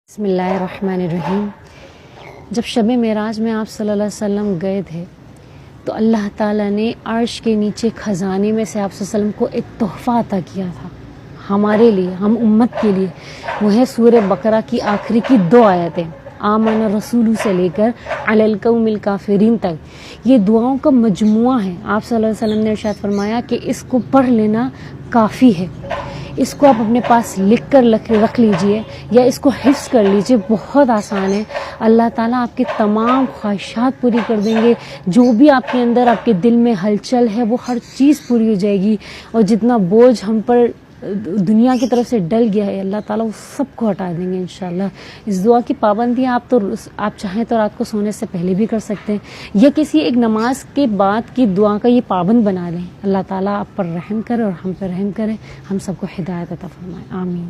بسم اللہ الرحمن الرحیم۔ جب شب معراج میں آپ صلی اللہ علیہ وسلم گئے تھے تو اللہ تعالیٰ نے عرش کے نیچے خزانے میں سے آپ صلی اللہ علیہ وسلم کو ایک تحفہ عطا کیا تھا ہمارے لیے، ہم امت کے لیے۔ وہ ہے سورہ بقرہ کی آخری کی 2 آیتیں، آمن رسول سے لے کر علی القوم الکافرین تک۔ یہ دعاؤں کا مجموعہ ہے۔ آپ صلی اللہ علیہ وسلم نے ارشاد فرمایا کہ اس کو پڑھ لینا کافی ہے، اس کو آپ اپنے پاس لکھ کر رکھ لیجئے یا اس کو حفظ کر لیجئے، بہت آسان ہے۔ اللہ تعالیٰ آپ کے تمام خواہشات پوری کر دیں گے، جو بھی آپ کے اندر، آپ کے دل میں ہلچل ہے وہ ہر چیز پوری ہو جائے گی، اور جتنا بوجھ ہم پر دنیا کی طرف سے ڈل گیا ہے اللہ تعالیٰ وہ سب کو ہٹا دیں گے انشاءاللہ۔ اس دعا کی پابندی آپ چاہیں تو رات کو سونے سے پہلے بھی کر سکتے ہیں، یا کسی ایک نماز کے بعد کی دعا کا یہ پابند بنا لیں۔ اللہ تعالیٰ آپ پر رحم کرے اور ہم پر رحم کرے، ہم سب کو ہدایت عطا فرمائے، آمین۔